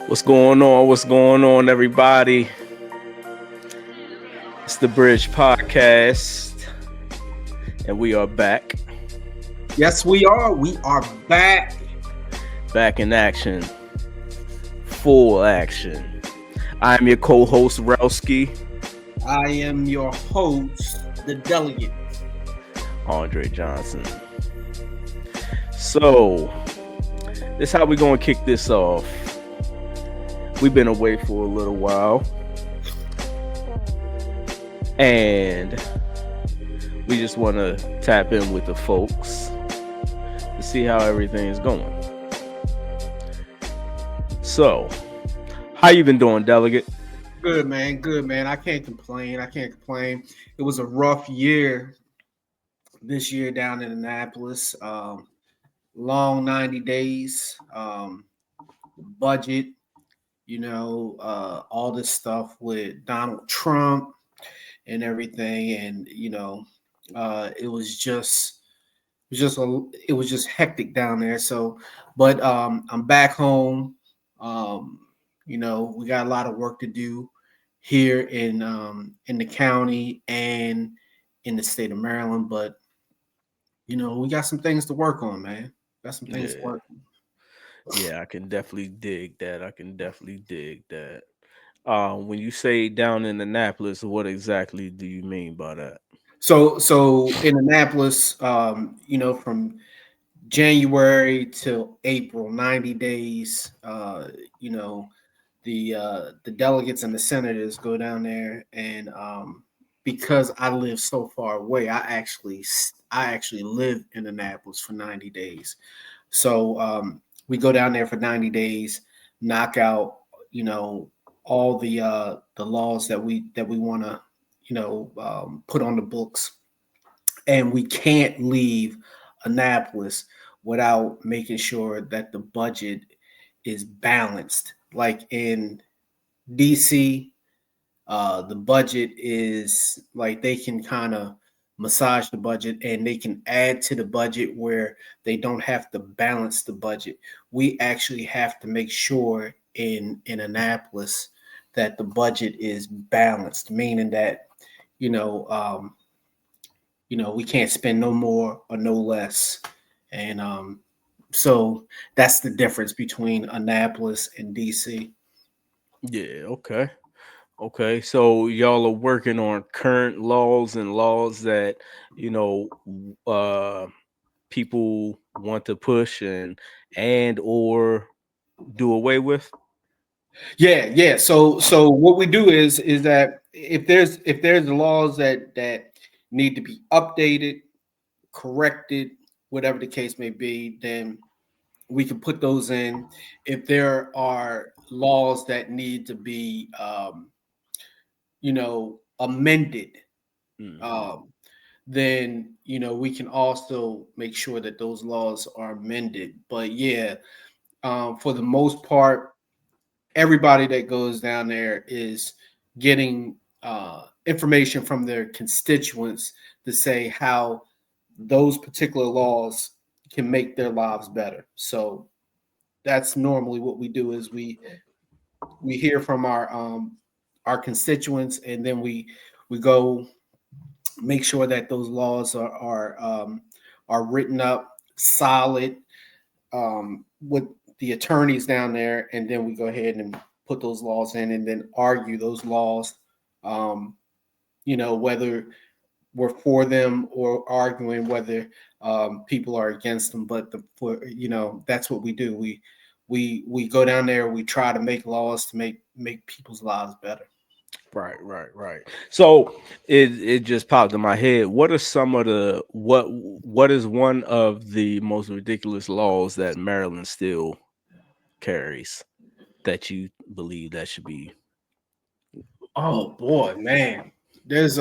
What's going on? What's going on, everybody? It's the Bridge Podcast, and we are back, Yes, we are. We are back. back in action, full action. I'm your co-host Rellskii, I am your host, the Delegate. Andre Johnson. So, this how we gonna kick this off. We've been away for a little while, and we just want to tap in with the folks to see how everything's going. So, how you been doing, Delegate? Good man, good man. I can't complain. It was a rough year this year down in Annapolis. Long 90 days. Budget. All this stuff with Donald Trump and everything, and it was just hectic down there. So, but I'm back home. We got a lot of work to do here in the county and in the state of Maryland, but we got some things to work on, man. Got some things to Yeah, work on. yeah, I can definitely dig that. I can definitely dig that. When you say down in Annapolis, what exactly do you mean by that? So in Annapolis, from January till April, 90 days. The delegates and the senators go down there, and because I live so far away, I actually live in Annapolis for 90 days. So we go down there for 90 days, knock out, all the laws that we want to, put on the books, and we can't leave Annapolis without making sure that the budget is balanced. Like in DC, the budget is like they can kind of massage the budget and they can add to the budget where they don't have to balance the budget. We actually have to make sure in Annapolis that the budget is balanced, meaning that you know um, we can't spend no more or no less, and so that's the difference between Annapolis and DC. Yeah, okay. Okay, so y'all are working on current laws and laws that, you know, uh people want to push and or do away with. Yeah. So what we do is that if there's laws that need to be updated, corrected, whatever the case may be, then we can put those in. If there are laws that need to be amended, Hmm. um, then we can also make sure that those laws are amended. But yeah, for the most part, everybody that goes down there is getting information from their constituents to say how those particular laws can make their lives better. So that's normally what we do is we hear from our constituents, and then we go make sure that those laws are written up solid, with the attorneys down there, and then we go ahead and put those laws in, and then argue those laws. Um, whether we're for them or arguing whether people are against them. But that's what we do. We go down there. We try to make laws to make people's lives better. Right. So it just popped in my head. What are some of the what is one of the most ridiculous laws that Maryland still carries that you believe that should be Oh boy, man. There's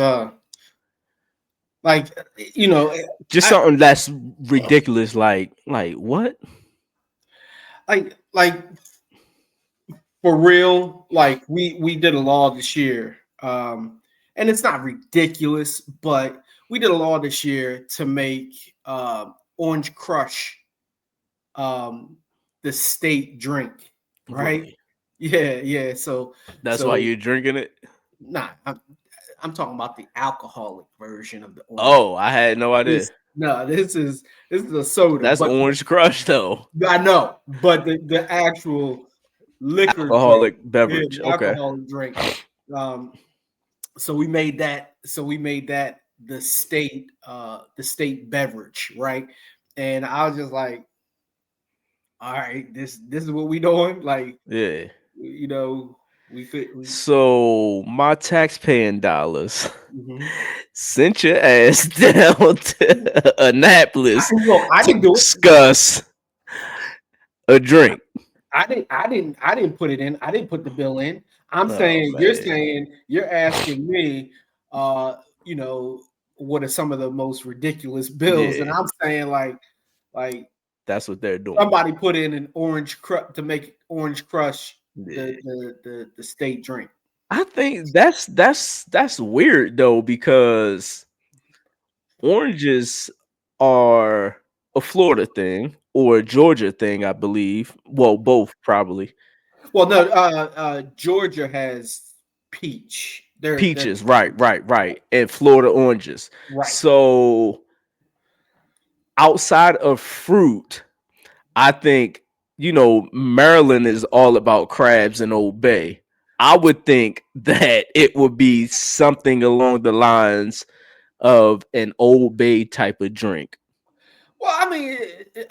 like you know just I something that's ridiculous like what? like for real, like we did a law this year, and it's not ridiculous, but we did a law this year to make Orange Crush um, the state drink, right? Really? Yeah, yeah. So That's why so you're drinking it. nah, I'm talking about the alcoholic version of the orange. Oh, I had no idea. This no, this is a soda, That's but Orange Crush though. I know, but the actual liquor drink, Alcoholic yeah, beverage. the Okay. alcoholic drink. Um, so we made that. So we made that the state beverage, right? And I was just like, all right, this is what we doing. Like, Yeah. you know, we fit. So my tax-paying dollars Mhm. sent your ass down to Annapolis Look, I to didn't do it. discuss a drink. I didn't put it in. I didn't put the bill in. Oh You're man. saying you're asking me, you know, what are some of the most ridiculous bills? And Yeah, I'm saying like that's what they're doing. somebody put in an orange crush to make orange crush Yeah. the state drink. I think that's weird though because oranges are a Florida thing or a Georgia thing, I believe. Well, both probably. Well, no, Georgia has peach. They're Peaches, right. And Florida oranges. right. So outside of fruit, I think, Maryland is all about crabs and Old Bay. I would think that it would be something along the lines of an Old Bay type of drink. Well,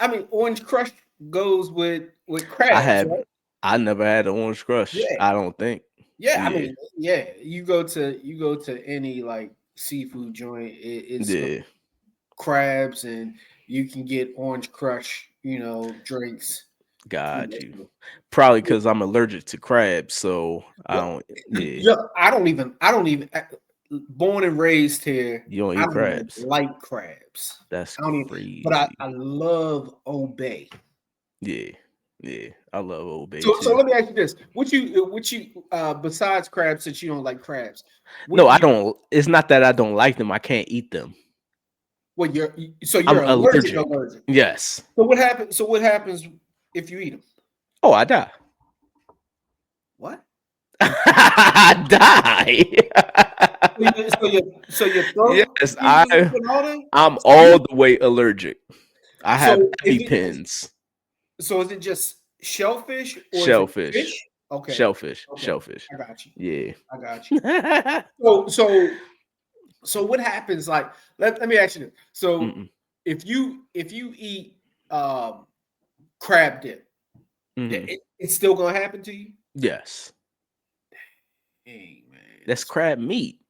I mean, orange crush goes with I crabs, have right? I never had an orange crush. Yeah. I don't think. Yeah, I Yeah, mean, yeah. You go to any like seafood joint, it's yeah, crabs, and you can get orange crush, drinks. You got you. know. Probably because I'm allergic to crabs, so I Well, don't. Yeah, yeah, I don't even. Born and raised here, you don't I eat don't even crabs. like crabs. That's I don't even, but I, crazy. I love Obey. Yeah, yeah. I love Old Bay So too. let me ask you this: besides crabs, since you don't like crabs, what No, do I you? don't. It's not that I don't like them. I can't eat them. Well, you're I'm allergic, allergic. allergic. Yes. So what happens if you eat them? Oh, I die. What? I die. So your throat Yes, freezes up and all that. I'm So all you the way allergic. I have so is it EpiPens. so is it just shellfish or is it Shellfish. fish? Okay, Shellfish. okay, Shellfish. I got you. Yeah. I got you. So what happens? Like, let me ask you this. So Mm-mm. if you eat crab dip, Mhm. it's still gonna happen to you. Yes. Hey man, That's crab meat.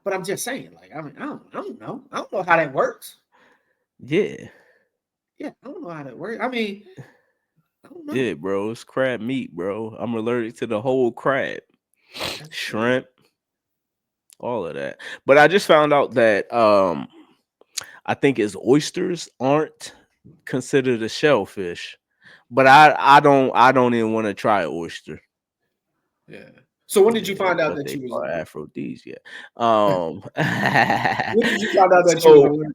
but I'm just saying, like, I mean, I don't know how that works. Yeah. Yeah, I don't know how that works. I mean, I don't know. Yeah, bro. It's crab meat, bro. I'm allergic to the whole crab. That's crazy. Shrimp, all of that. But I just found out that I think his oysters aren't considered a shellfish. But I don't even want to try oyster. Yeah. So when did you Yeah, find out but that they you was are aphrodisiac. Um when did you find out that you was so allergic?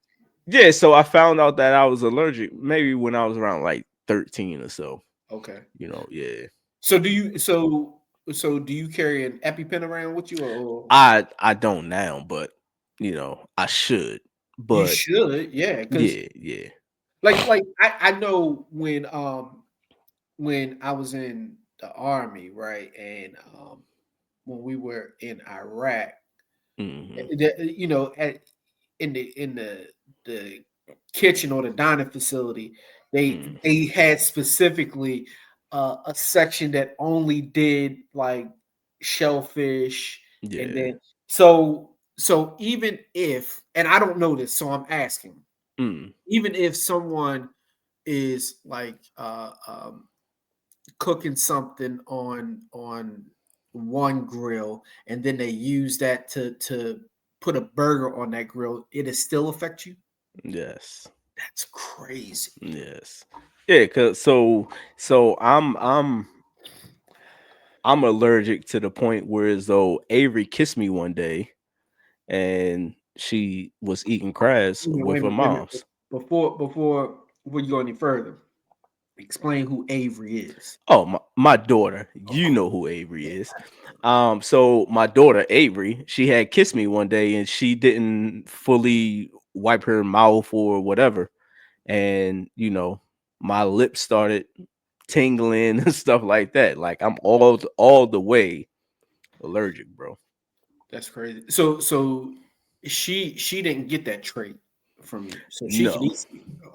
yeah, so I found out that I was allergic maybe when I was around like 13 or so. Okay. Yeah. So do you carry an EpiPen around with you, or I don't now, but I should. you But should? Yeah, because yeah. like I know when I was in the army, right, and when we were in Iraq, Hmm. at in the kitchen or the dining facility, Mm, they had specifically a section that only did like shellfish, and yeah. then so even if, and I don't know this, so I'm asking, Mm, even if someone is like cooking something on one grill, and then they use that to put a burger on that grill, it'll still affect you. yes. That's crazy. Yes. Yeah, cuz so I'm allergic to the point where as though Avery kissed me one day and she was eating crabs with Wait a her minute, wait a minute. mom's. Before you go any further, Explain who Avery is. Oh, my daughter, you know who Avery Yeah, is. So my daughter Avery, she had kissed me one day and she didn't fully wipe her mouth or whatever, and my lips started tingling and stuff like that. Like I'm all the way allergic, bro. that's crazy. So she didn't get that trait from you, so she can No, eat.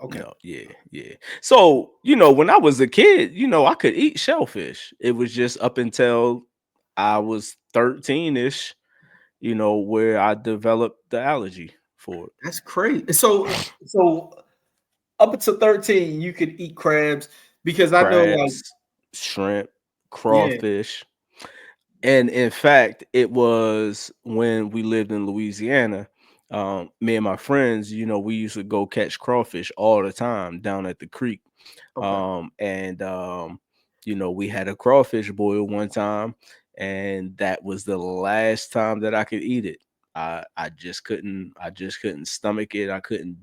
Okay, no, yeah, yeah. So when I was a kid, I could eat shellfish. It was just up until I was 13 ish, where I developed the allergy for it. that's crazy. So up until 13, you could eat crabs because I know, like, Crabs, shrimp, yeah, crawfish. And in fact, it was when we lived in Louisiana. Me and my friends, we used to go catch crawfish all the time down at the creek. okay. And we had a crawfish boil one time, and that was the last time that I could eat it. I just couldn't stomach it. I couldn't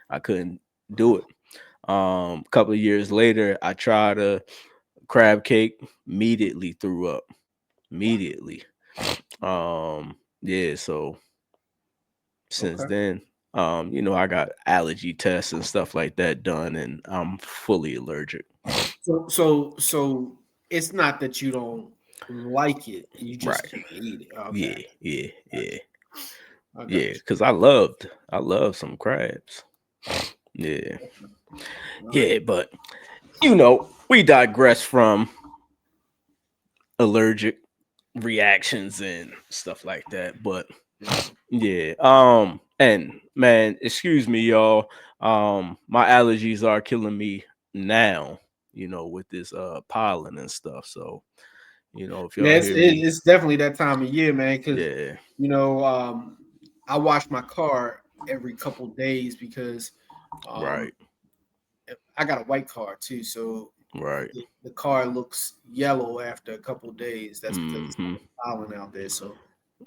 I couldn't do it. A couple of years later, I tried a crab cake, immediately threw up. Immediately. Yeah, so since Okay. then, I got allergy tests and stuff like that done, and I'm fully allergic. So it's not that you don't like it, you just Right. can't eat it. Okay. Yeah, yeah, yeah, I got yeah. you. Because I love some crabs. Yeah, All right. yeah. But we digress from allergic reactions and stuff like that. But Yeah. yeah, and man, excuse me, y'all. My allergies are killing me now. With this pollen and stuff. So if Yeah, y'all hear me, it's definitely that time of year, man. Because yeah, you know, I wash my car every couple days because um, right, I got a white car too, so right, the car looks yellow after a couple days. That's because it's mm-hmm, pollen out there. So,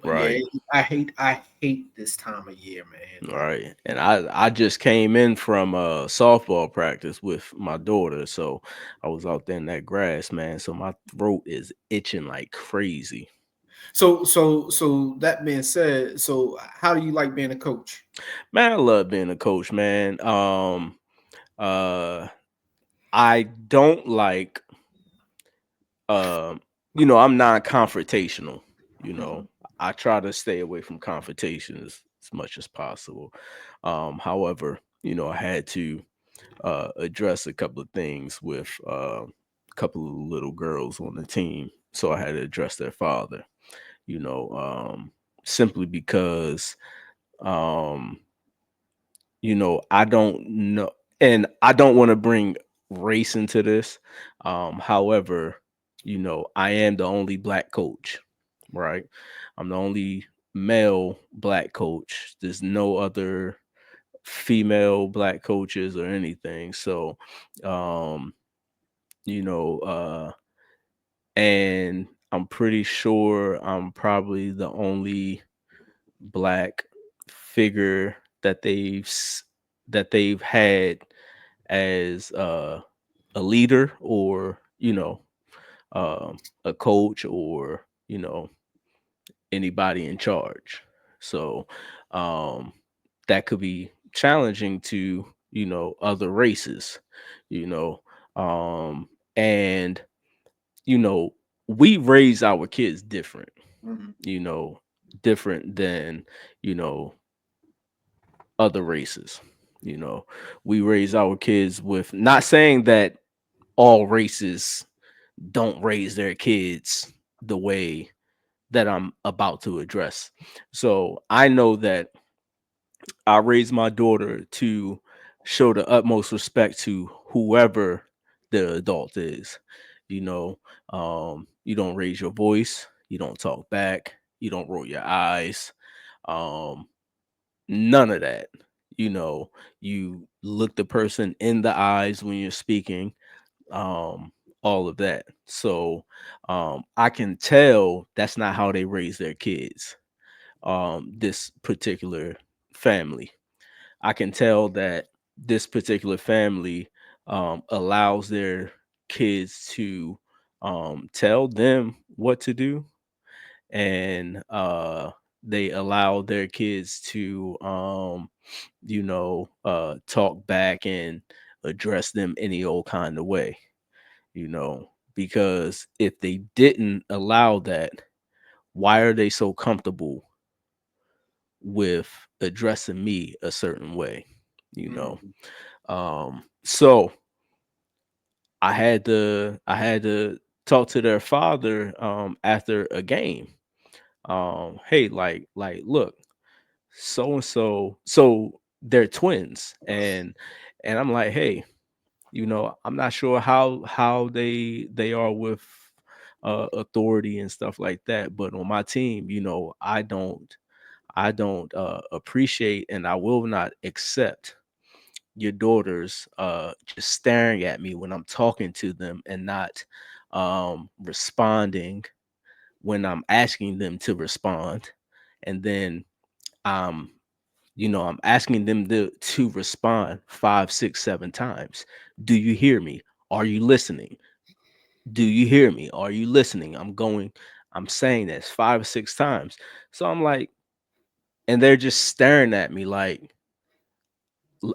but yeah, right. I hate this time of year, man. Like, Right. And I just came in from softball practice with my daughter. So I was out there in that grass, man. So my throat is itching like crazy. so that being said, so how do you like being a coach? Man, I love being a coach, man. Uh I don't like I'm non-confrontational, you know. Mhm. I try to stay away from confrontation as much as possible. However, I had to address a couple of things with a couple of little girls on the team. So I had to address their father, you know, simply because, um, I don't know, and I don't want to bring race into this. However, I am the only black coach, right? I'm the only male black coach. There's no other female black coaches or anything. So, um, you know, uh, and I'm pretty sure I'm probably the only black figure that they've had as a leader, or a coach, or anybody in charge. So um, that could be challenging to other races, you know, um, and you know we raise our kids different, Mhm. you know, different than you know other races. We raise our kids with, not saying that all races don't raise their kids the way that I'm about to address. So I know that I raised my daughter to show the utmost respect to whoever the adult is. You don't raise your voice, you don't talk back, you don't roll your eyes, um, none of that. You look the person in the eyes when you're speaking, um, all of that. So I can tell that's not how they raise their kids. This particular family, I can tell that this particular family allows their kids to tell them what to do, and they allow their kids to talk back and address them any old kind of way, because if they didn't allow that, why are they so comfortable with addressing me a certain way, you know? Mhm. So I had to talk to their father after a game. Hey, look, so and so they're twins, and I'm like, hey, I'm not sure how they are with authority and stuff like that, but on my team, I don't appreciate, and I will not accept your daughters just staring at me when I'm talking to them and not responding when I'm asking them to respond. And then um I'm asking them to respond 5, 6, 7 times. Do you hear me? Are you listening? Do you hear me? Are you listening? I'm saying this 5 or 6 times. So I'm like, and they're just staring at me like, l-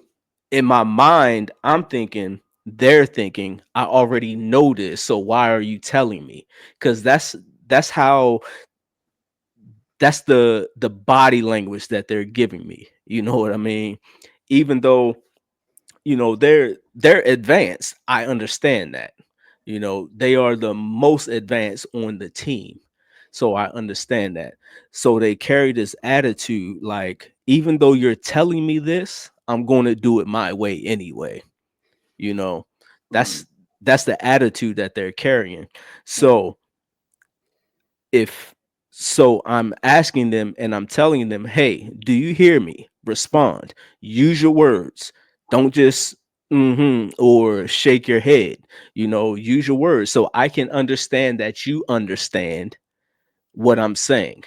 in my mind, I'm thinking, they're thinking, I already know this, so why are you telling me? Because that's how that's the body language that they're giving me. You know what I mean? Even though they're advanced, I understand that. They are the most advanced on the team, so I understand that. So they carry this attitude like, even though you're telling me this, I'm going to do it my way anyway. you know Mhm. that's that's the attitude that they're carrying. Mhm. So if so I'm asking them and I'm telling them, hey, do you hear me? Respond. Use your words. Don't just or shake your head. Use your words so I can understand that you understand what I'm saying.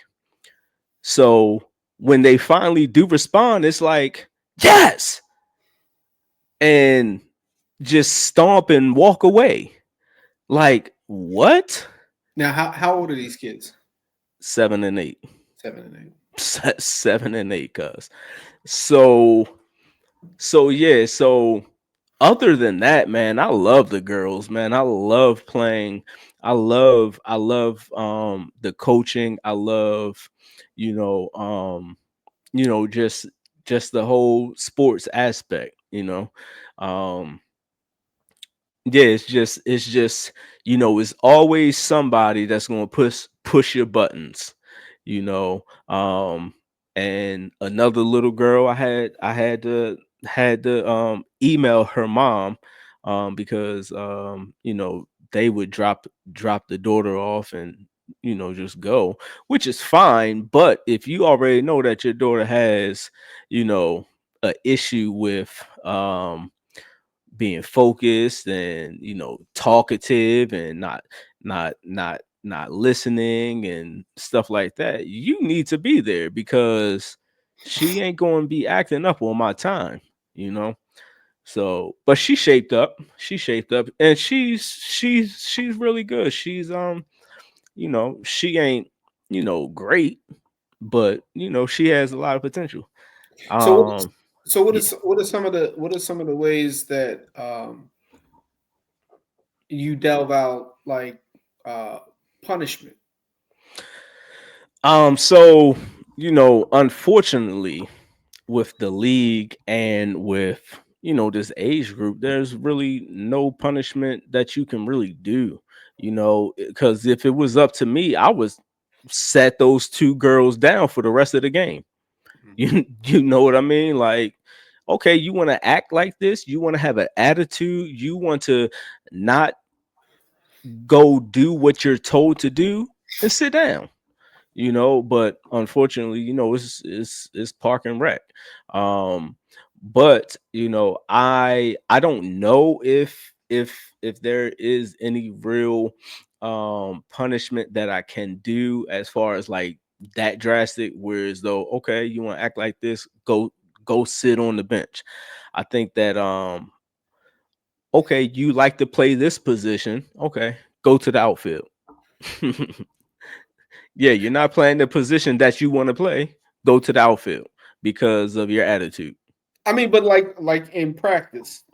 So when they finally do respond, it's like, yes, and just stomp and walk away. Like, what? Now, how old are these kids? 7 and 8. 7 and 8. 7 and 8, cuz. So yeah, so other than that, man, I love the girls, man. I love playing. I love the coaching. I love, you know, um, just the whole sports aspect, Um yeah, it's just it's always somebody that's going to push your buttons, you know. And another little girl, I had to email her mom, because they would drop the daughter off and just go, which is fine. But if you already know that your daughter has you know a issue with being focused and talkative and not listening and stuff like that, you need to be there, because she ain't going to be acting up on my time you know so, but she shaped up and she's really good. She's she ain't great, but she has a lot of potential. So what? um So yeah. what are some of the ways that you delve out like uh, punishment? So unfortunately, with the league and with this age group, there's really no punishment that you can really do. Because if it was up to me, I would set those two girls down for the rest of the game. You know what I mean? Like, okay, you want to act like this, you want to have an attitude, you want to not go do what you're told to do, and sit down. But unfortunately, it's park and rec. But I don't know if there is any real punishment that I can do as far as like that drastic, whereas though, okay, you want to act like this, go sit on the bench. I think that Okay, you like to play this position. Okay, go to the outfield. Yeah, you're not playing the position that you want to play. Go to the outfield because of your attitude. I mean, but like in practice,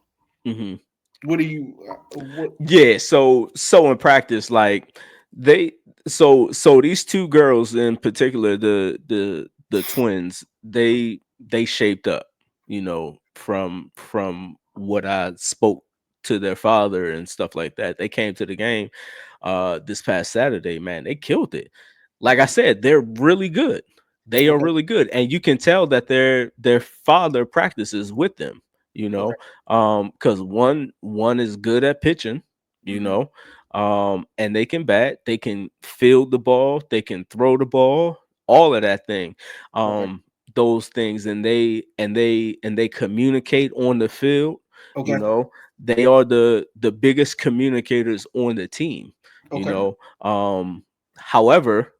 Hmm. what do you what? Yeah, so in practice, like they so these two girls in particular, the twins, they shaped up, from what I spoke to their father and stuff like that. They came to the game this past Saturday, man. They killed it. Like I said, they're really good. They are Okay, really good. And you can tell that their father practices with them, you okay, know. Because one is good at pitching, you hmm know, and they can bat, they can field the ball, they can throw the ball, all of that thing. okay, Those things, and they communicate on the field, you okay, know. They are the biggest communicators on the team, you okay. know. However,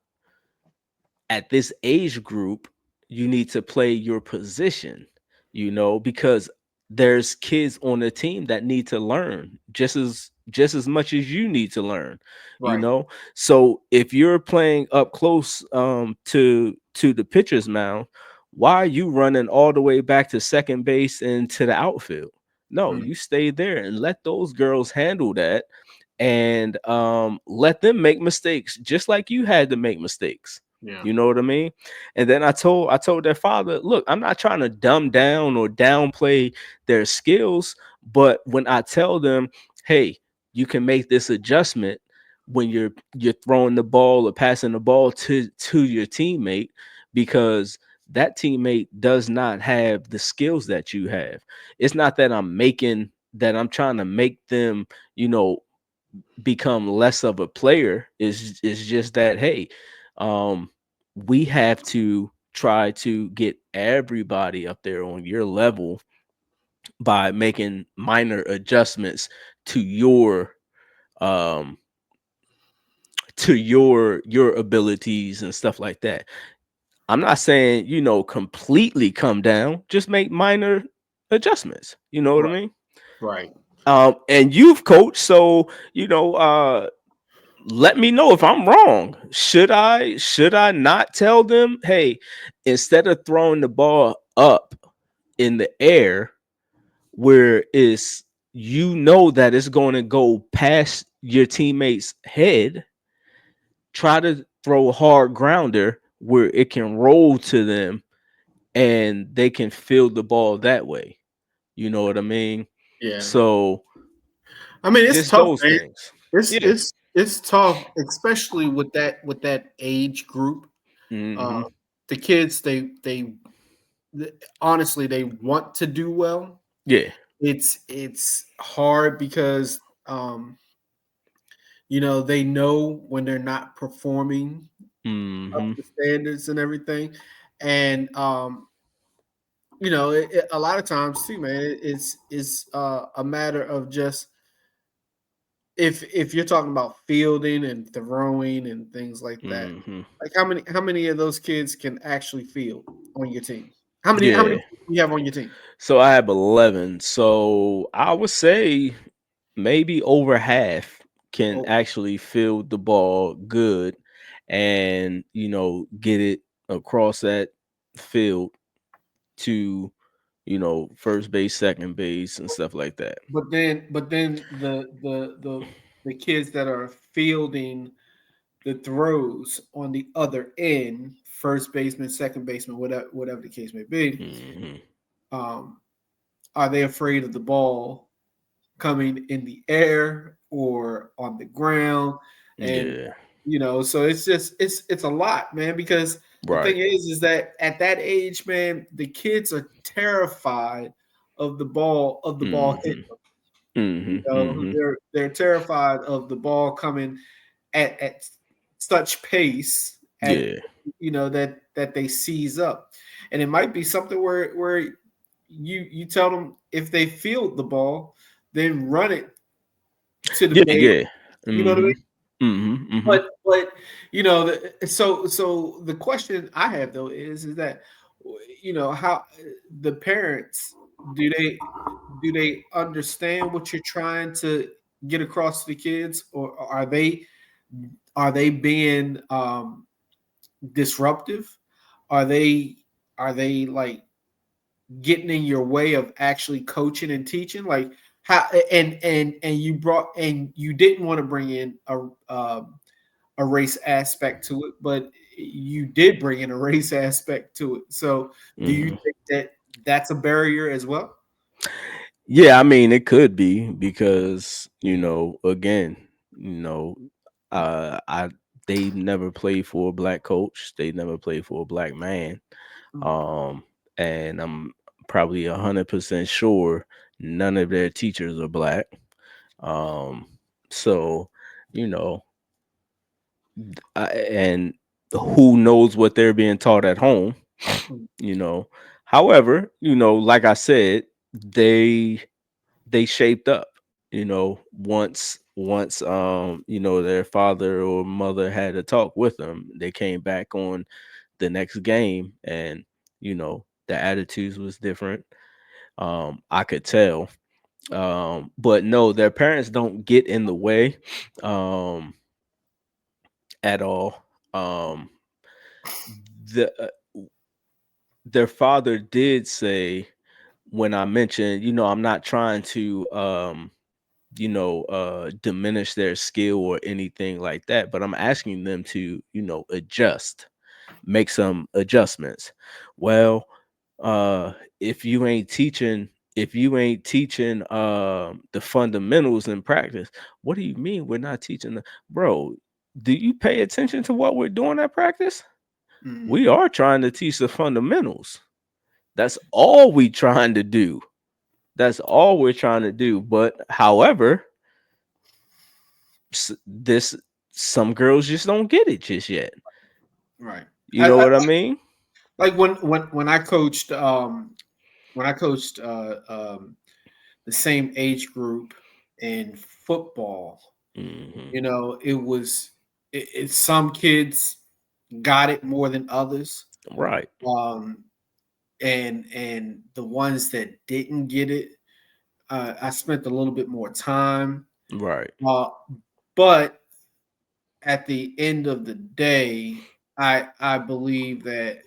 at this age group, you need to play your position, because there's kids on the team that need to learn just as much as you need to learn, you Right. know. So if you're playing up close to the pitcher's mound, why are you running all the way back to second base and to the outfield? No, Mm, you stay there and let those girls handle that, and let them make mistakes just like you had to make mistakes. yeah. You know what I mean? And then I told their father, look, I'm not trying to dumb down or downplay their skills, but when I tell them, hey, you can make this adjustment when you're throwing the ball or passing the ball to your teammate, because that teammate does not have the skills that you have. It's not that I'm trying to make them, you know, become less of a player. Is just that, hey, um we have to try to get everybody up there on your level by making minor adjustments to um your abilities and stuff like that. I'm not saying, completely come down, just make minor adjustments, you know what I Right. mean? Right. And you've coached, so let me know if I'm wrong. Should I not tell them, hey, instead of throwing the ball up in the air where that it's going to go past your teammate's head, try to throw a hard grounder where it can roll to them and they can field the ball that way. You know what I mean? Yeah. So I mean, it's just tough, those man. things. It's Yeah. it's it's tough, especially with that age group. Uh, Hmm. the kids, honestly, they want to do well. Yeah. It's hard because they know when they're not performing up Hmm. to standards and everything, and a lot of times too, man, it's a matter of just if you're talking about fielding and throwing and things like that. Hmm. Like how many of those kids can actually field on your team? How many Yeah. kids do you have on your team? So I have 11. So I would say maybe over half can Oh, actually field the ball good and, get it across that field to, first base, second base, and stuff like that. but then the kids that are fielding the throws on the other end, first baseman, second baseman, whatever the case may be, Hmm. um, are they afraid of the ball coming in the air or on the ground? And Yeah. so it's just it's a lot, man, because the Right. thing is that at that age, man, the kids are terrified of the ball hitting Hmm. them. Hmm. Hmm. They're terrified of the ball coming at such pace at Yeah. that they seize up. And it might be something where you tell them, if they field the ball, then run it to the Yeah. base. Yeah. You know what I Hmm. mean? Hmm. Hmm. But so the question I have though is that how the parents. do they understand what you're trying to get across to the kids, or are they being disruptive? Are they like getting in your way of actually coaching and teaching? Like how and you didn't want to bring in a race aspect to it, but you did bring in a race aspect to it. So do you Mhm. think that that's a barrier as well? Yeah, I mean, it could be because, again, you know, I they never played for a black coach. They never played for a black man. Mm, Um, and I'm probably 100% sure none of their teachers are black. Um, so, you know, and who knows what they're being taught at home, mm, you know. However, like I said, they shaped up, once their father or mother had a talk with them. They came back on the next game, and the attitudes was different. I could tell. But no, their parents don't get in the way um at all. Um the uh, their father did say, when I mentioned, I'm not trying to diminish their skill or anything like that, but I'm asking them to, adjust, make some adjustments. Well, uh if you ain't teaching the fundamentals in practice, what do you mean we're not teaching bro? Do you pay attention to what we're doing at practice? We mm, are trying to teach the fundamentals. That's all we trying to do. That's all we're trying to do. But however, this some girls just don't get it just yet. right. You know I what I mean? like when I coached the same age group in football. Hmm. Some kids got it more than others. Right, Um, and the ones that didn't get it, I spent a little bit more time. right. Uh, but at the end of the day, I believe that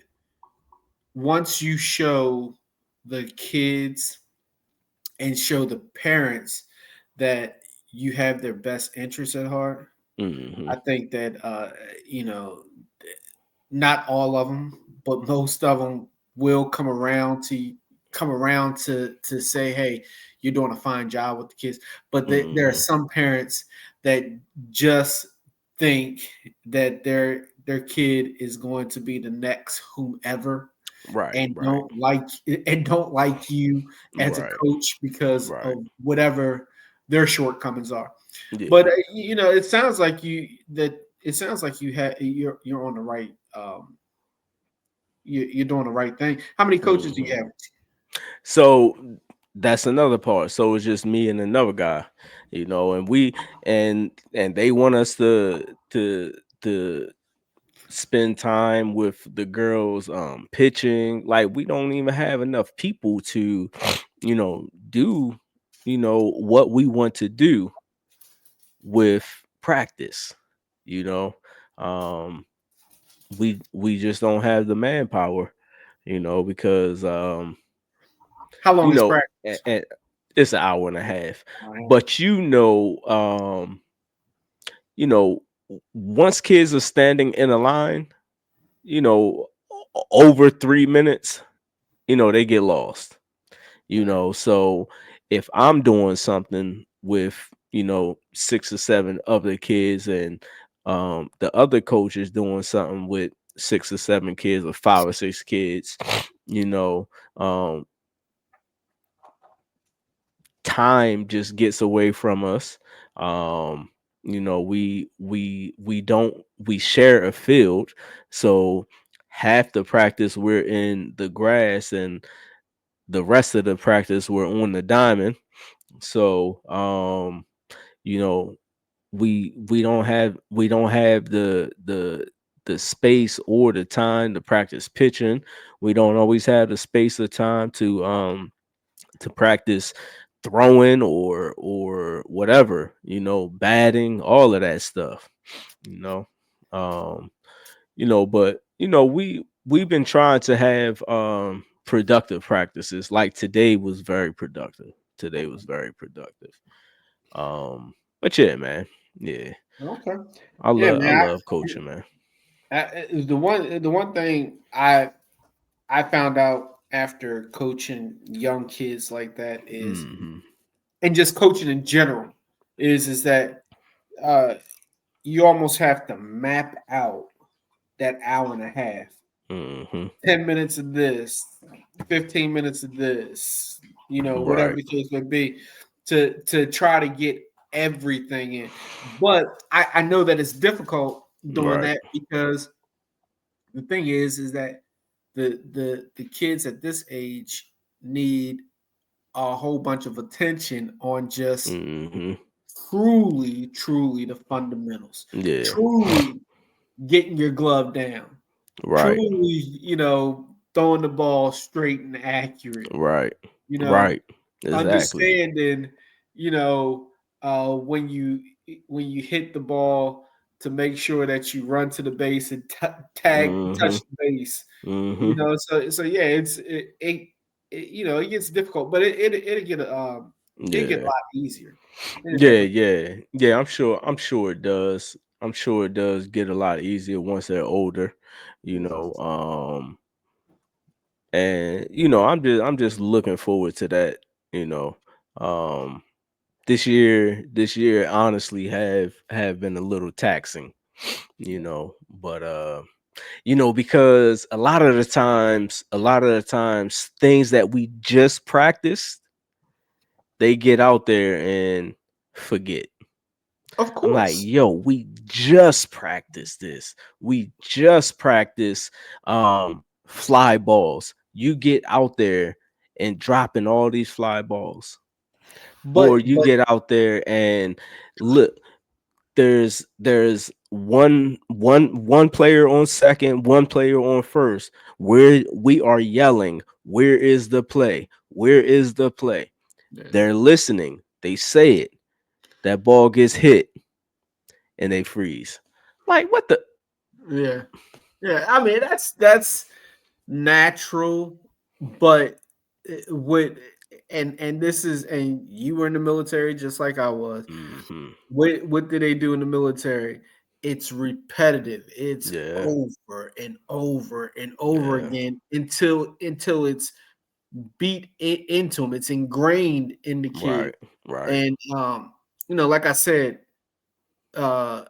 once you show the kids and show the parents that you have their best interests at heart, Hmm. I think that you know not all of them, but most of them will come around to say, "Hey, you're doing a fine job with the kids." But there are Hmm. some parents that just think that their kid is going to be the next whomever, Right, and right, don't like you as a right, coach because right. of whatever their shortcomings are. Yeah. But it sounds like you're on the right you're doing the right thing. How many coaches do you Hmm. have? So that's another part. So it's just me and another guy, and they want us to spend time with the girls pitching. Like, we don't even have enough people to do what we want to do with practice. you know um we just don't have the manpower, because How long is practice? and it's an hour and a half. All But you know once kids are standing in a line, over 3 minutes, they get lost. So if I'm doing something with, 6 or 7 other kids, and the other coach is doing something with 6 or 7 kids, or 5 or 6 kids, you know um time just gets away from us. We share a field, so half the practice we're in the grass, and the rest of the practice we're on the diamond. So you know we don't have the space or the time to practice pitching. We don't always have the space or time to practice throwing or whatever, batting, all of that stuff, you know. Um, but we've been trying to have productive practices. Like today was very productive. Today was very productive. But yeah, man. Yeah. Okay. I Yeah, love I man. love coaching, man. The one thing I found out after coaching young kids like that is, Mhm. and just coaching in general, is that uh, you almost have to map out that hour and a half. Mhm. 10 minutes of this, 15 minutes of this, whatever Right. the case may be, to try to get everything in. But I know that it's difficult doing Right. that because the thing is that the kids at this age need a whole bunch of attention on just Mhm. truly the fundamentals, Yeah. truly getting your glove down, Right. truly, throwing the ball straight and accurate, Right. you know, Right. Exactly. understanding, you know, when you hit the ball to make sure that you run to the base and touch Mhm. the base, Mhm. so yeah, it gets difficult, but it get a Yeah. lot easier. It Yeah, definitely. yeah. Yeah, I'm sure it does. I'm sure it does get a lot easier once they're older, you know. And I'm just looking forward to that, you know. Um this year honestly have been a little taxing, but because a lot of the times things that we just practiced, they get out there and forget. Of I'm like, course. yo, we just practiced this. We just practiced fly balls. You get out there and dropping all these fly balls. Or But you but get out there and look, there's one player on second, one player on first, where we are yelling, where is the play? Where is the play? yeah, They're listening. They say it. That ball gets hit and they freeze. Like what the yeah, yeah. I mean, that's natural, but what and this is and you were in the military just like I was. Mhm. What do they do in the military? It's repetitive. It's Yeah. over and over and over Yeah. again until it's beat into them. It's ingrained in the kid. Right. Right. And like I said, uh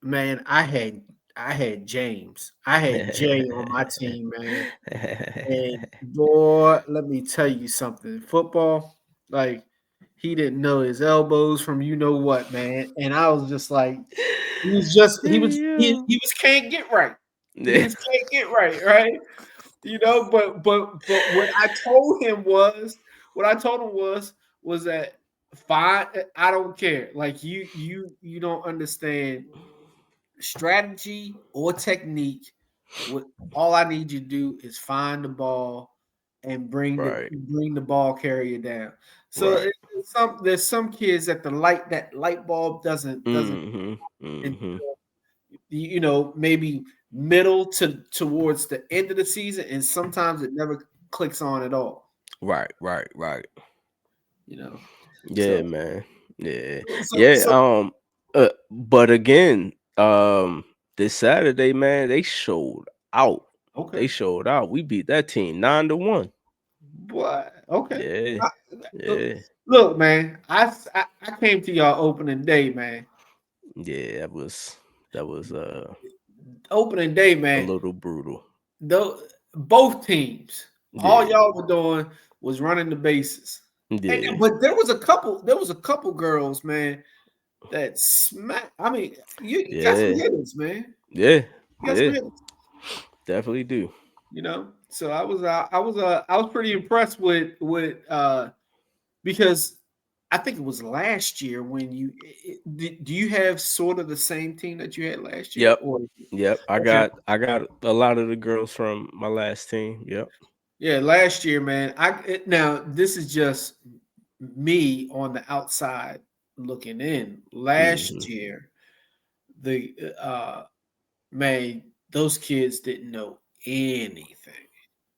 man, I had James. I had Jay on my team, man. And boy, let me tell you something. Football, like he didn't know his elbows from you know what, man. And I was just like, Yeah. he was can't get right. He Yeah. was can't get right, right? But what I told him was that fine, I don't care. Like you don't understand strategy or technique. What all I need you to do is find the ball and Right. bring the ball carrier down. So Right. there's some kids that that light bulb doesn't Mhm. Mhm. until, maybe middle to towards the end of the season, and sometimes it never clicks on at all. Right. Right. Right. You know, Yeah, so man. Yeah. so Yeah. so But again, this Saturday, man, they showed out. okay, They showed out. We beat that team 9-1. what okay. Yeah. I- look, Yeah. look, man, I came to y'all opening day, man. Yeah. That was Opening day, a man. little brutal. Though both teams, all Yeah. y'all were doing was running the bases. Yeah. But there was a couple girls, man, that smack. I mean, you got some Yeah. hitters, man. Yeah. You got some Yeah. hitters, Definitely do. So I was pretty impressed with because I think it was last year when do you have sort of the same team that you had last year Yep. or Yep. I okay. got I got a lot of the girls from my last team. Yep. Yeah, last year, man. Now this is just me on the outside looking in. Hmm. Last year, the man, those kids didn't know anything,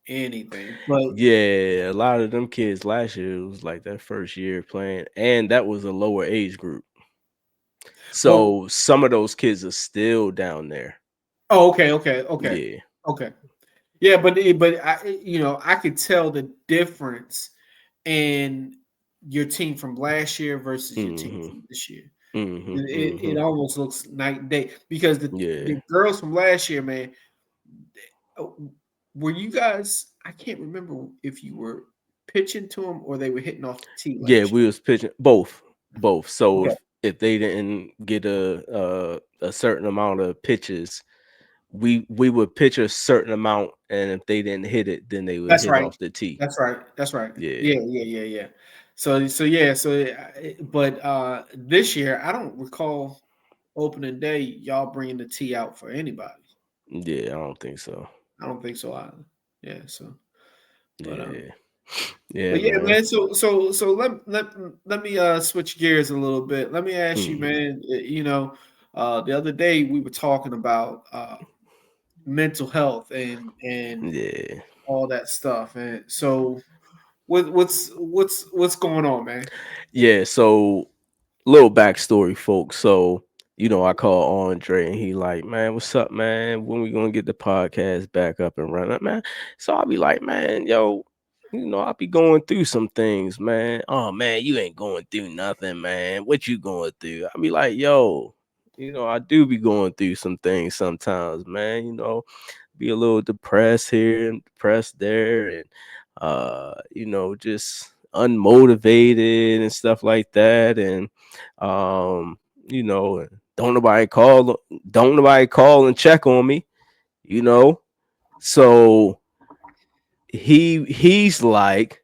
anything. But Yeah, a lot of them kids last year was like their first year playing, and that was a lower age group. well, So some of those kids are still down there. oh, okay, okay, okay, Yeah. okay. Yeah, but I could tell the difference in your team from last year versus your team Hmm. from this year. Hmm. It Hmm. almost looks night and day because the Yeah. girls from last year, man, uh, were you guys? I can't remember if you were pitching to them or they were hitting off the tee Yeah, last year. we was pitching both, both. So Okay, if they didn't get a certain amount of pitches, we would pitch a certain amount, and if they didn't hit it, then they would that's hit right. off the tee. That's right. That's right. Yeah, Yeah, yeah, yeah, yeah. So yeah. But this year I don't recall opening day y'all bringing the tee out for anybody. yeah, I don't think so. I don't think so either. Yeah. So, but Yeah, yeah, But yeah, man. man. So let me switch gears a little bit. Let me ask you, Hmm. man. The other day we were talking about mental health and Yeah, all that stuff. And so what's going on, man? yeah. So little backstory, folks. So, I call Andre and he like, man, what's up, man? When we gonna get the podcast back up and running, man? So I'll be like, man, yo, I'll be going through some things, man. Oh man, you ain't going through nothing, man. What you going through? I'll be like, yo, I do be going through some things sometimes, man. Be a little depressed here and depressed there, and just unmotivated and stuff like that. And um you know don't nobody call and check on me, you know so he's like,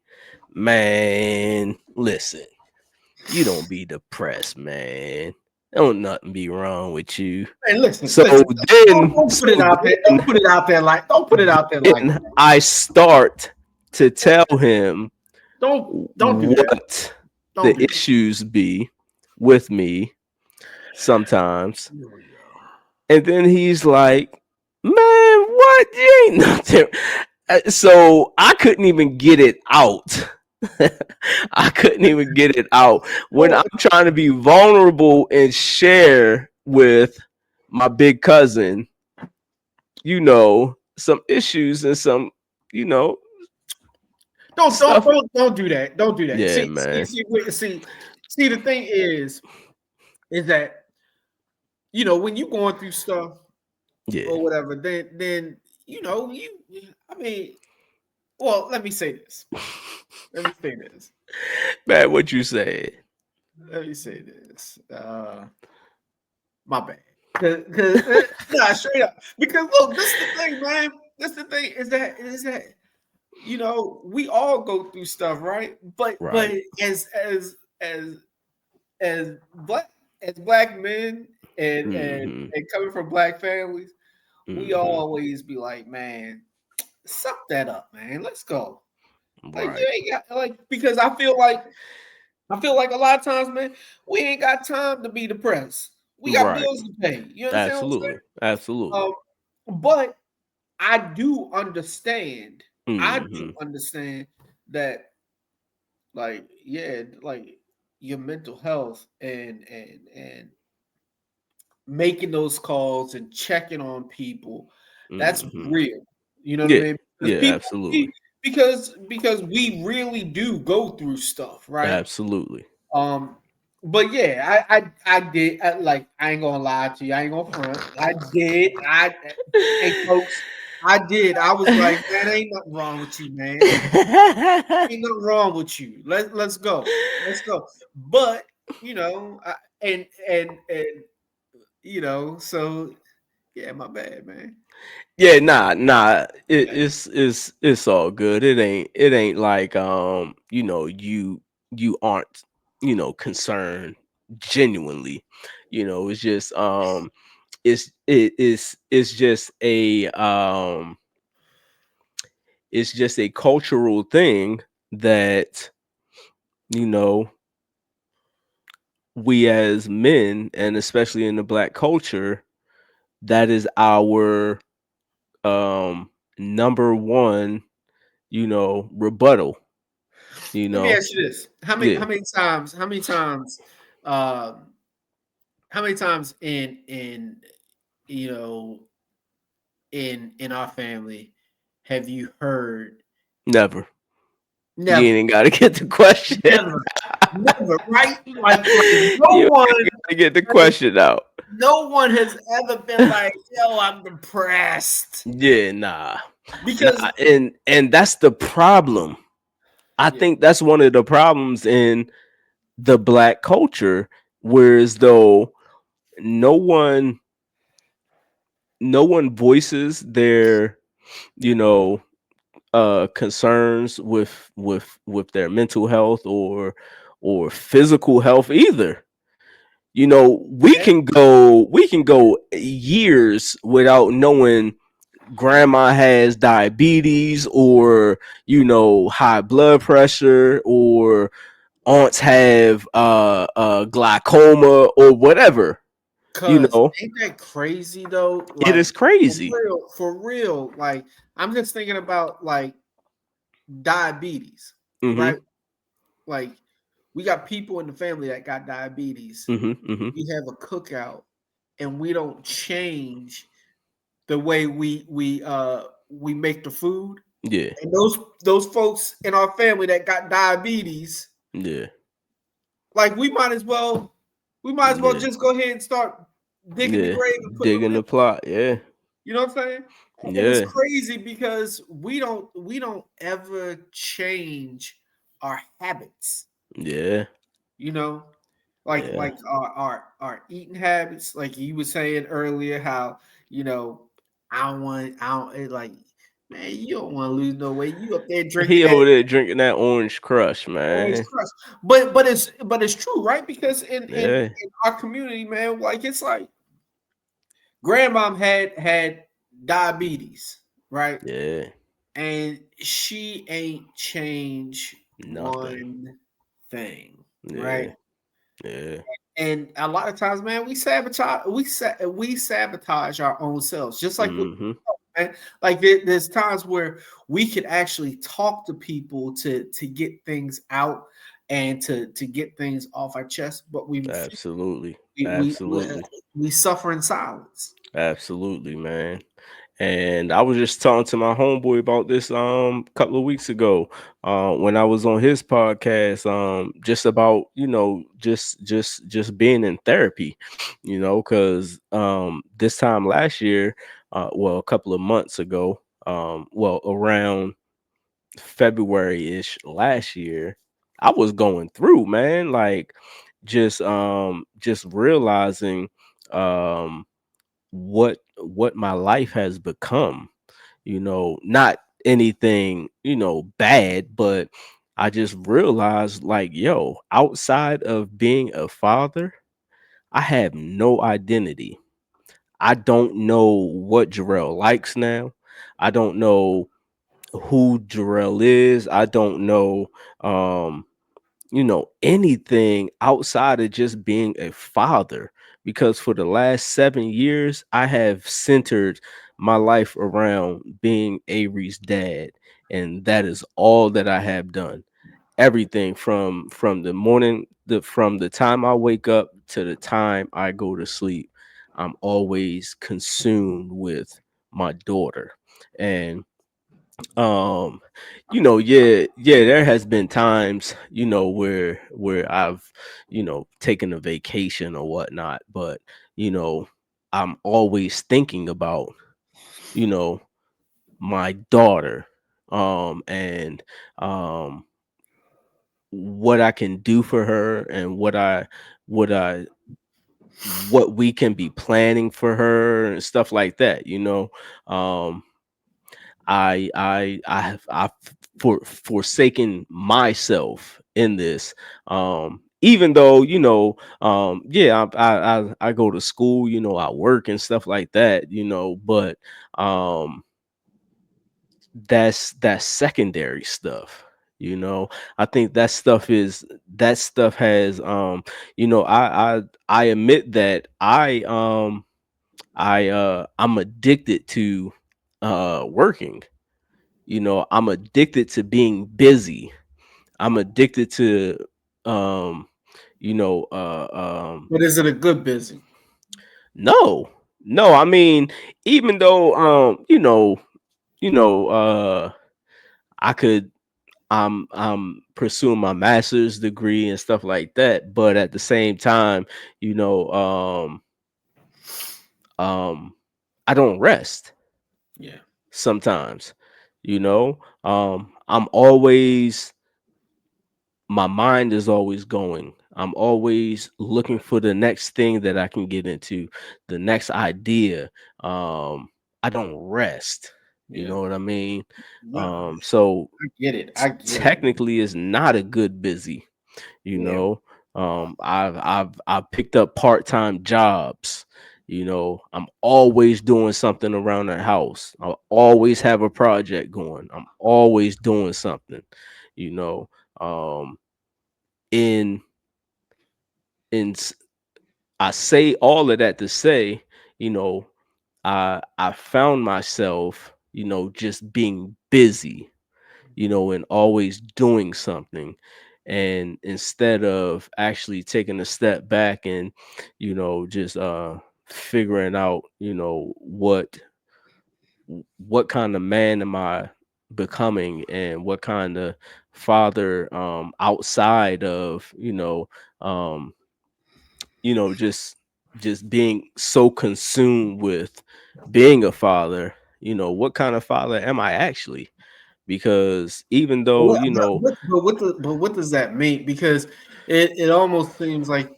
man, listen, you don't be depressed, man. Don't nothing be wrong with you. And listen, so listen. then Don't so put it out there. then Don't put it out there like. Don't put it out there like then that. I start to tell him Don't do that. what Don't the do that. issues be with me sometimes. Here we go. And then he's like, man, what? You ain't nothing. So I couldn't even get it out. I couldn't even get it out when I'm Well, trying to be vulnerable and share with my big cousin, some issues and some, you know, stuff. don't do that. Don't do that. Yeah, man. See. The thing is that when you going through stuff Yeah. or whatever, then you. I mean, well, let me say this. Let me say this. Man, what you say? Let me say this. My bad. Cause nah, straight up. Because look, this is the thing, man. This the thing is that we all go through stuff, right? But Right. as as black as black men Hmm. and coming from black families, we Hmm. always be like, man, suck that up, man. Let's go. Like you Right. ain't got because I feel like a lot of times, man, we ain't got time to be depressed. We got Right. bills to pay. You understand what I'm Absolutely. Absolutely. saying? But I do understand. I do Hmm. understand that, like, yeah, like your mental health and making those calls and checking on people, that's Hmm. real. You know what I Yeah. mean? Because Yeah. Absolutely. because we really do go through stuff, right? Absolutely. Um, but yeah, I did. Like, I ain't gonna lie to you. I ain't gonna front. I did. Hey folks, I did. I was like, man, ain't nothing wrong with you, man. Ain't nothing wrong with you. Let's go. Let's go. But and so yeah, my bad, man. Yeah, nah. It, Yeah. it's all good. It ain't like you aren't concerned genuinely. It's just it's just it's just a cultural thing that, you know, we as men, and especially in the black culture, that is our number one, rebuttal, you Let me know. ask you this: Yeah, um, how many times in you know in our family have you heard never. You never, ain't gotta get the question. never, never, right? Like You ain't gotta get the question out. no one has ever been like, "Yo, I'm depressed," Yeah, nah. because Nah, and that's the problem. I yeah, think that's one of the problems in the black culture, whereas though no one no one voices their, you know, concerns with their mental health or physical health either. okay, We can go years without knowing grandma has diabetes, or high blood pressure, or aunts have glaucoma or whatever. you cause know ain't that crazy though? it is Like crazy. for real. Like I'm just thinking about like diabetes, Mhm. right? Like we got people in the family that got diabetes. Mhm. Mhm. We have a cookout, and we don't change the way we make the food. Yeah. And those folks in our family that got diabetes, Yeah. like we might as well Yeah. just go ahead and start digging the Yeah. grave and putting them Digging in. the plot. Yeah. You know what I'm saying? And it's Yeah. crazy because we don't ever change our habits. Yeah. You know, Yeah. like our eating habits. Like you were saying earlier, how you know I don't like man, you don't want to lose no weight. You up there drinking He that over there drinking that orange crush, orange man. crush, but it's true, right? Because Yeah. in our community, man, like it's like grandmom had diabetes, right? Yeah. And she ain't changed Nothing. one thing, right? Yeah. Yeah. And a lot of times, man, we sabotage our own selves, just like with Mhm. man. Like there's times where we could actually talk to people to get things out and to get things off our chest, but we refuse. Absolutely. We we, we, Absolutely. we suffer in silence. Absolutely, man. And I was just talking to my homeboy about this couple of weeks ago, when I was on his podcast, just about, just being in therapy, because this time last year, well, a couple of months ago, well, around February-ish last year, I was going through, man, like just realizing um what my life has become. Not anything, bad, but I just realized, like, yo, outside of being a father, I have no identity. I don't know what Jarrell likes now. I don't know who Jarrell is. I don't know anything outside of just being a father, because for the last 7 years I have centered my life around being Avery's dad, and that is all that I have done. Everything from the morning, from the time I wake up to the time I go to sleep, I'm always consumed with my daughter. And um yeah, there has been times, where I've taken a vacation or whatnot, but you know I'm always thinking about you know my daughter, and um what I can do for her, and what I what we can be planning for her and stuff like that. um I've forsaken myself in this. Even though, yeah, I go to school, I work and stuff like that, but um that's secondary stuff. You know, I think that stuff has I admit that I'm addicted to working. You know, I'm addicted to being busy. I'm addicted to um you know But is it a good busy? no. No, I mean, even though you know I could I'm pursuing my master's degree and stuff like that, but at the same time, you know, um I don't rest Yeah. sometimes, you know. I'm always My mind is always going. I'm always looking for the next thing that I can get into, the next idea. I don't rest. You Yeah. know what I mean? No, So I get it. I get it. technically it's not a good busy, you Yeah. know. I've picked up part-time jobs. You know, I'm always doing something around the house. I always have a project going. I'm always doing something, you know. Um in in s- I say all of that to say, you know, I found myself, just being busy, and always doing something. And instead of actually taking a step back and, just figuring out, what kind of man am I becoming, and what kind of father, outside of, um just being so consumed with being a father, what kind of father am I actually? Because even But though, what does that mean? Because it almost seems like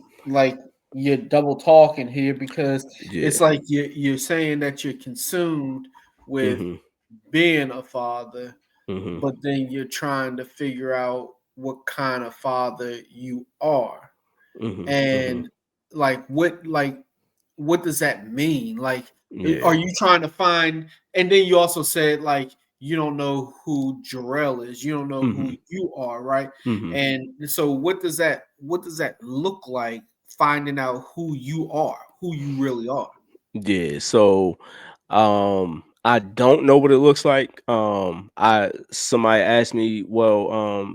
you're double talking here because it's yeah. like you're saying that you're consumed with Mhm. being a father, Mhm. but then you're trying to figure out what kind of father you are. Mhm. Mhm. And like what does that mean? Like, Yeah. are you trying to find? And then you also said like you don't know who Jarrell is. You don't know who Mhm. you are, right? Mhm. And so what does that look like? Finding out who you are, who you really are. Yeah, so I don't know what it looks like. I somebody asked me,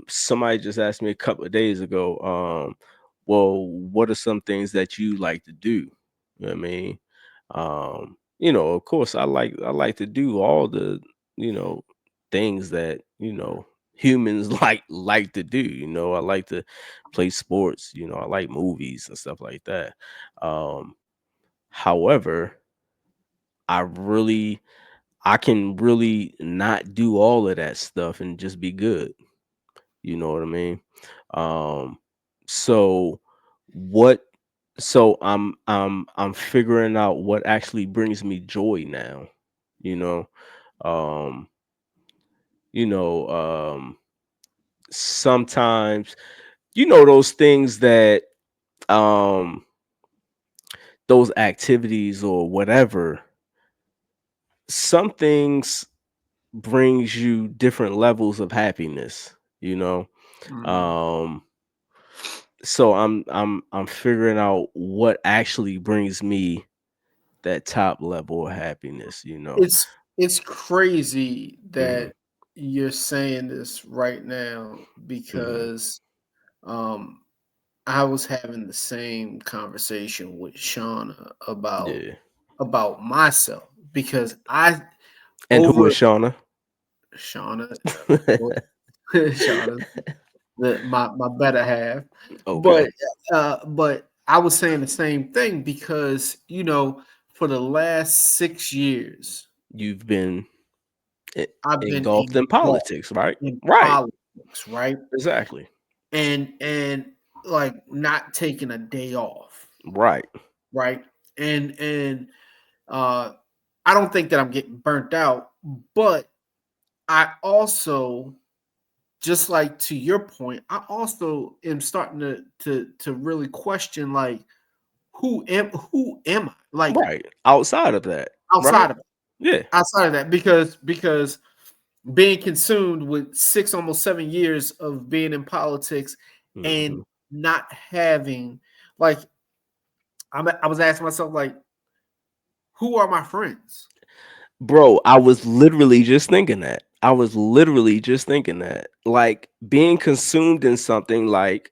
somebody just asked me a couple of days ago, well, what are some things that you like to do? You know what I mean? Of course I like to do all the, you know, things that, humans like to do. I like to play sports, I like movies and stuff like that. Um However, I really I can really not do all of that stuff and just be good. You know what I mean? Um so what I'm figuring out what actually brings me joy now, you know. Um you know Sometimes, those things that um those activities or whatever, some things brings you different levels of happiness, you know. Mhm. Um so I'm figuring out what actually brings me that top level of happiness. It's crazy Mhm. that you're saying this right now Mhm. because um I was having the same conversation with Shauna Yeah. about myself because I And who is over Shauna? Shauna, well, Shauna, my better half, Okay. but I was saying the same thing because for the last 6 years You've been I've been engulfed in engulfed politics, right? in Right. politics, right, Exactly. and like not taking a day off, Right. right, and uh I don't think that I'm getting burnt out, but I also, just like to your point, I also am starting to really question like who am I? Like Right. Outside of that, right? outside of it. Yeah. Outside of that because being consumed with 6 almost 7 years of being in politics and Mhm. not having like I was asking myself like, who are my friends? Bro, I was literally just thinking that. I was literally just thinking that. Like being consumed in something like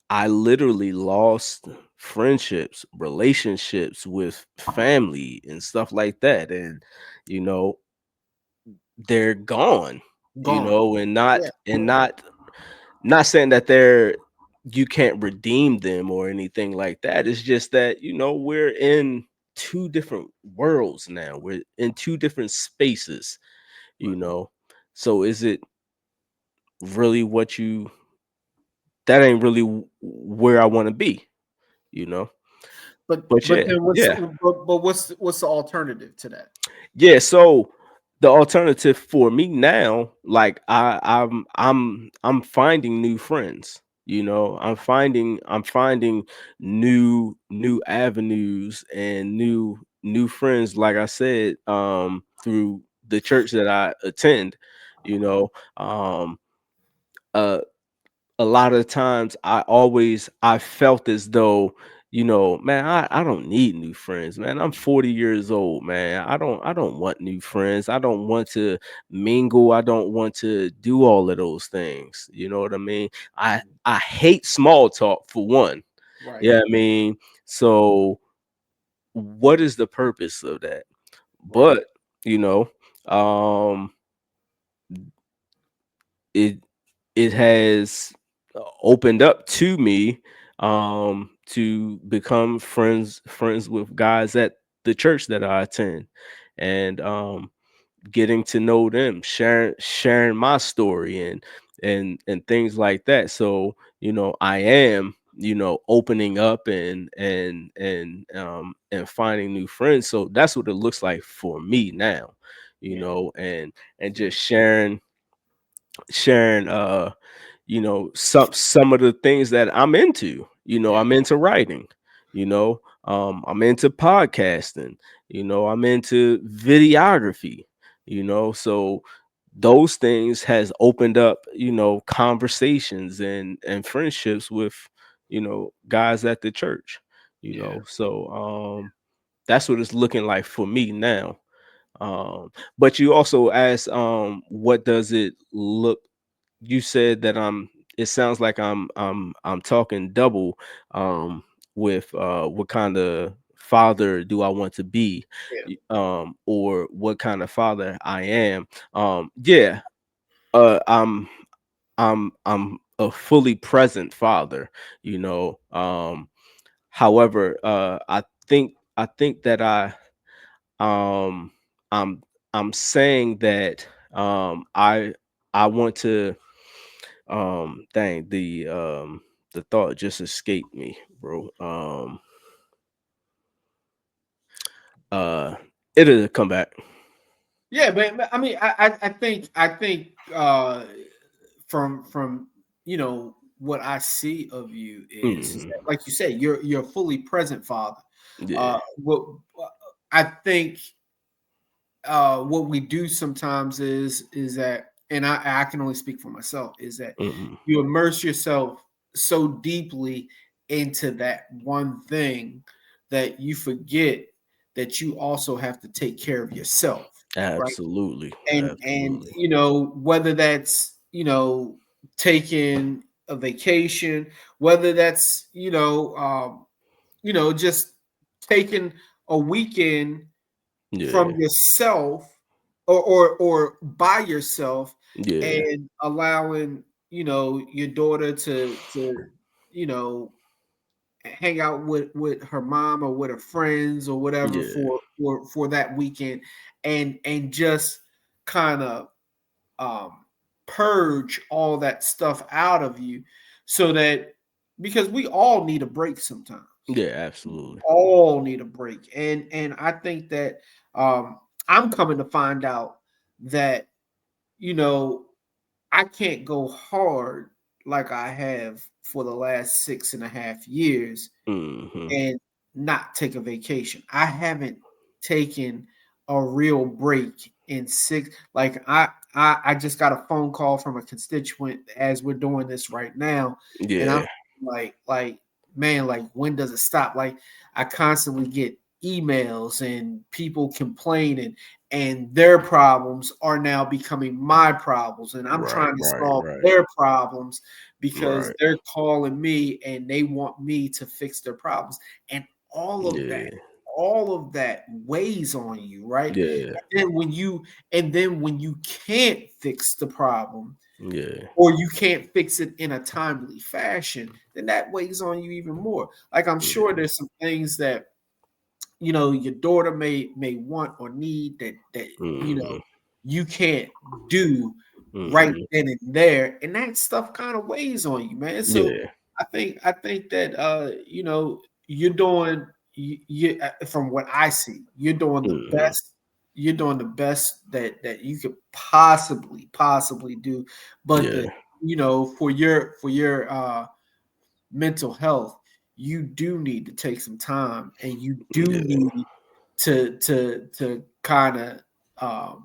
I literally lost friendships, relationships with family and stuff like that. And, you know, they're gone, Gone. and Yeah, not saying that they're you can't redeem them or anything like that. It's just that, we're in two different worlds now. We're in two different spaces, you right. know. So is it really what you that ain't really where I want to be, you know? But But yeah, then what's yeah. what's the alternative to that? Yeah, so the alternative for me now, like I'm finding new friends. I'm finding new avenues and new friends, like I said, through the church that I attend, you know. Uh a lot of times I felt as though, man, I don't need new friends, man. I'm 40 years old, man. I don't want new friends. I don't want to mingle. I don't want to do all of those things. You know what I mean? I hate small talk for one. Right. Yeah, I mean, so what is the purpose of that? Right. But, you know, um it it has opened up to me to become friends with guys at the church that I attend, and getting to know them, sharing my story and things like that. So, I am, opening up and finding new friends. So that's what it looks like for me now, Yeah. and Yeah. just sharing some of the things that I'm into. Yeah. I'm into writing, I'm into podcasting, I'm into videography, so those things has opened up, conversations and friendships with, guys at the church, Yeah. so that's what it's looking like for me now. But you also asked, what does it look you said that it sounds like I'm talking double, with what kind of father do I want to be, Yeah. or what kind of father I am. Yeah, uh I'm I'm a fully present father, you know. However, I think that um I'm I'm saying that, I want to, dang, the thought just escaped me, bro. Uh, it'll come back. Yeah, but I mean, I think from what I see of you is Mhm. that, like you said, you're a fully present father. Yeah. What I think what we do sometimes is that, and I can only speak for myself, is that Mhm. you immerse yourself so deeply into that one thing that you forget that you also have to take care of yourself, right? Absolutely. And Absolutely. whether that's taking a vacation, whether that's just taking a weekend from Yeah. yourself, or by yourself, Yeah. and allowing your daughter to you know hang out with her mom or with her friends or whatever Yeah. for that weekend, and just kind of um purge all that stuff out of you, so that, because we all need a break sometimes, Yeah. Absolutely. all need a break. And I think that um I'm coming to find out that you know I can't go hard like I have for the last 6.5 years Mhm. and not take a vacation. I haven't taken a real break in six. Like I just got a phone call from a constituent as we're doing this right now, and I'm Yeah. like man, like when does it stop? Like I constantly get emails and people complaining, and their problems are now becoming my problems, and I'm Right. trying to Right. solve Right. their problems because Right. they're calling me and they want me to fix their problems, and all of that Yeah. all of that weighs on you, right? Yeah. And then when you can't fix the problem Yeah. or you can't fix it in a timely fashion, then that weighs on you even more. Like I'm sure Yeah. there's some things that your daughter may want or need that Mhm. you can't do right Mhm. then and there, and that stuff kind of weighs on you, man. So Yeah. I think that you're doing from what I see, Mhm. you're doing the best that you could possibly do. But Yeah. the for your mental health, you do need to take some time, and you do Yeah. need to kind of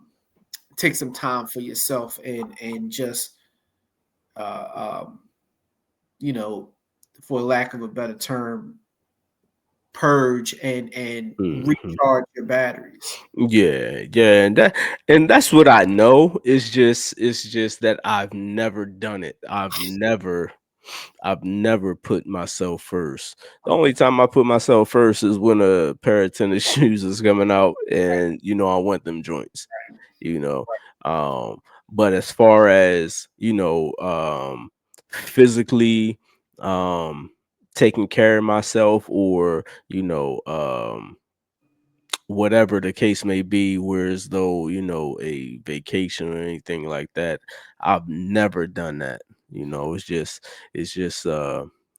take some time for yourself and just uh, um, you know, for lack of a better term, purge and Mhm. recharge your batteries. Yeah, yeah, and that's what I know. It's just that I've never done it. I've never put myself first. The only time I put myself first is when a pair of tennis shoes is coming out and I want them joints, you know. Um, but as far as, physically taking care of myself or, whatever the case may be, whereas though, a vacation or anything like that, I've never done that. It's just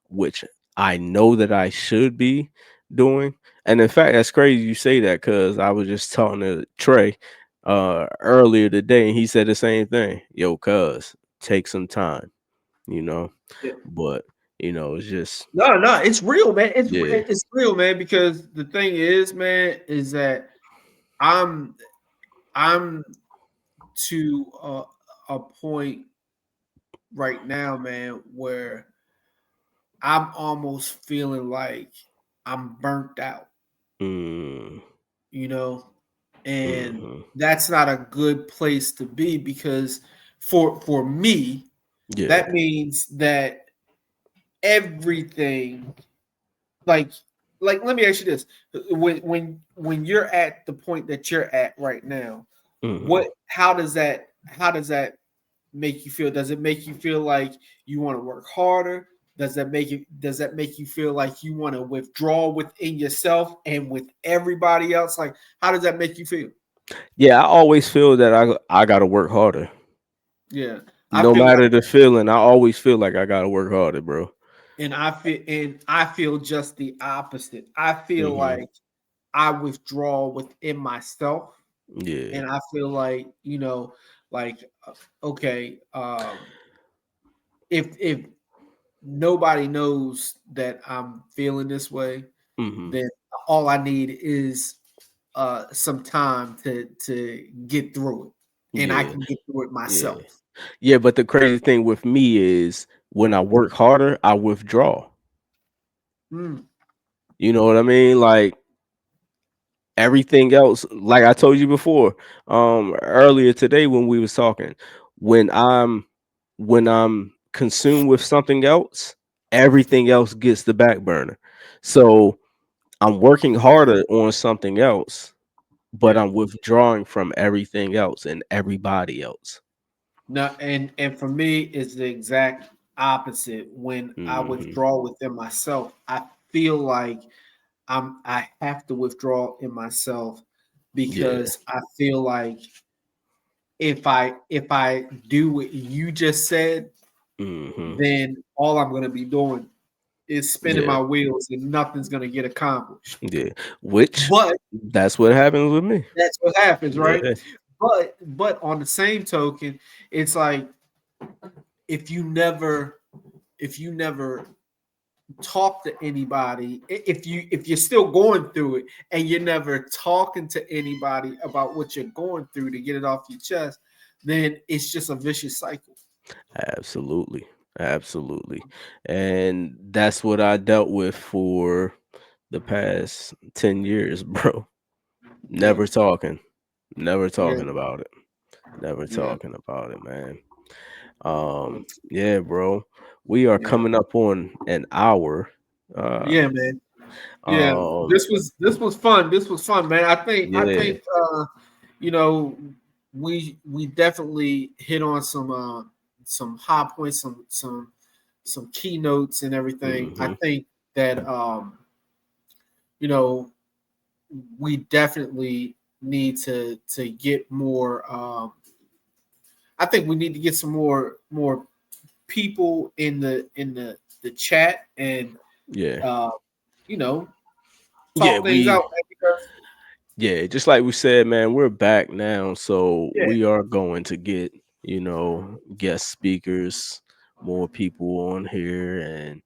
which I know that I should be doing. And in fact, that's crazy you say that because I was just talking to Trey earlier today and he said the same thing. Yo, cuz take some time, you know. Yeah. But it's just No, it's real, man. yeah. It's real, man. Because the thing is, man, is that I'm I'm to a point right now, man, where I'm almost feeling like I'm burnt out, Mm, you know, and hmm. that's not a good place to be because for me, Yeah. that means that everything like let me ask you this. When you're at the point that you're at right now, Hmm. what how does that make you feel? Does it make you feel like you want to work harder? Does that make you feel like you want to withdraw within yourself and with everybody else? Like, how does that make you feel? Yeah, I always feel that I gotta work harder. Yeah. I No feel like matter the feeling, I always feel like I gotta work harder, bro. and I feel just the opposite. I feel Mhm. like I withdraw within myself, Yeah. and I feel like like okay, if nobody knows that I'm feeling this way, Mhm. then all I need is some time to get through it, and I Yeah. can get through it Yeah. myself. Yeah, but the crazy thing with me is when I work harder, I withdraw. Mm, You know what I mean? Like everything else, like I told you before, earlier today when we was talking, when I'm when I'm consumed with something else, everything else gets the back burner. So I'm working harder on something else, but yeah. I'm withdrawing from everything else and everybody else. No, and for me, it's the exact opposite. When I Mhm. withdraw within myself, I feel like I have to withdraw in myself Yeah. because I feel like if I do what you just said, Mhm. then all I'm gonna be doing is spinning Yeah. my wheels and nothing's gonna get accomplished. Yeah. Which But that's what happens with me. that's what happens, right? Yeah. But on the same token, it's like if you never if you never talk to anybody, if you're still going through it and you're never talking to anybody about what you're going through to get it off your chest, then it's just a vicious cycle. Absolutely. Absolutely. And that's what I dealt with for the past 10 years, bro. Yeah, Never talking. Never yeah, talking about it. Never yeah, talking about it, man. Yeah, bro. We are yeah, coming up on an hour. Uh yeah, man. Yeah, um this was fun. This was fun, man. I yeah. think you know we definitely hit on some high points, some keynotes and everything. I Mhm. think that you know we definitely need to get more. I think we need to get some more people in the chat and Yeah. uh, you know Yeah, talk things out, we man, because yeah, just like we said, man, we're back now, so yeah, we are going to get, guest speakers, more people on here, and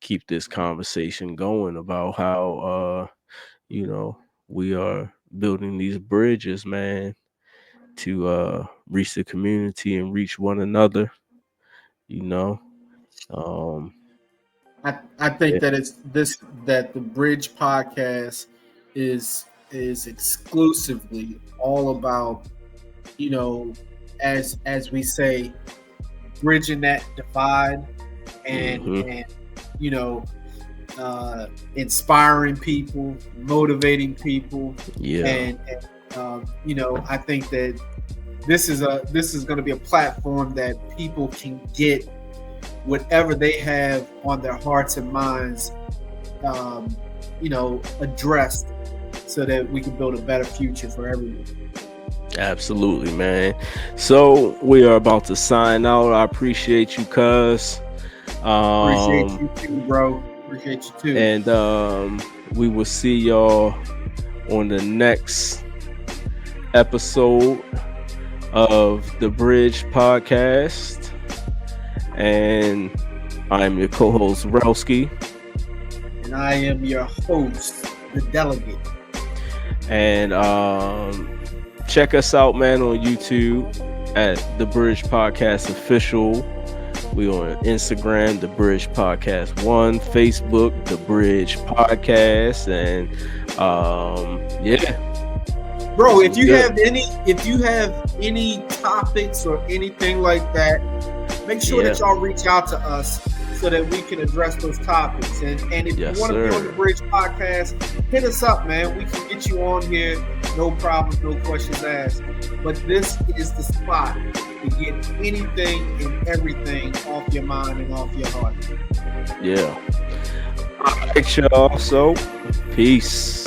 keep this conversation going about how you know, we are building these bridges, man, to reach the community and reach one another, you know. Um I think yeah. that it's this that the Bridge podcast is exclusively all about you know as we say bridging that divide Mhm. and you know uh, inspiring people, motivating people, Yeah. and I think that this is going to be a platform that people can get whatever they have on their hearts and minds, addressed so that we can build a better future for everyone. Absolutely, man. So we are about to sign out. I appreciate you, cuz. Appreciate Um, you too, bro. Appreciate you too. and we will see y'all on the next episode of the Bridge Podcast. And I'm your co-host Rellskii. And I am your host, the Delegate. And check us out, man, on YouTube at the Bridge Podcast Official. We on Instagram, The Bridge Podcast 1, Facebook, The Bridge Podcast, and yeah, Bro, this was good. if you have any topics or anything like that, make sure Yeah, that y'all reach out to us so that we can address those topics. And if you yes, want to be on the sir. Bridge podcast, hit us up, man. We can get you on here, no problems, no questions asked. But this is the spot to get anything and everything off your mind and off your heart. Yeah. All right, y'all. So, peace.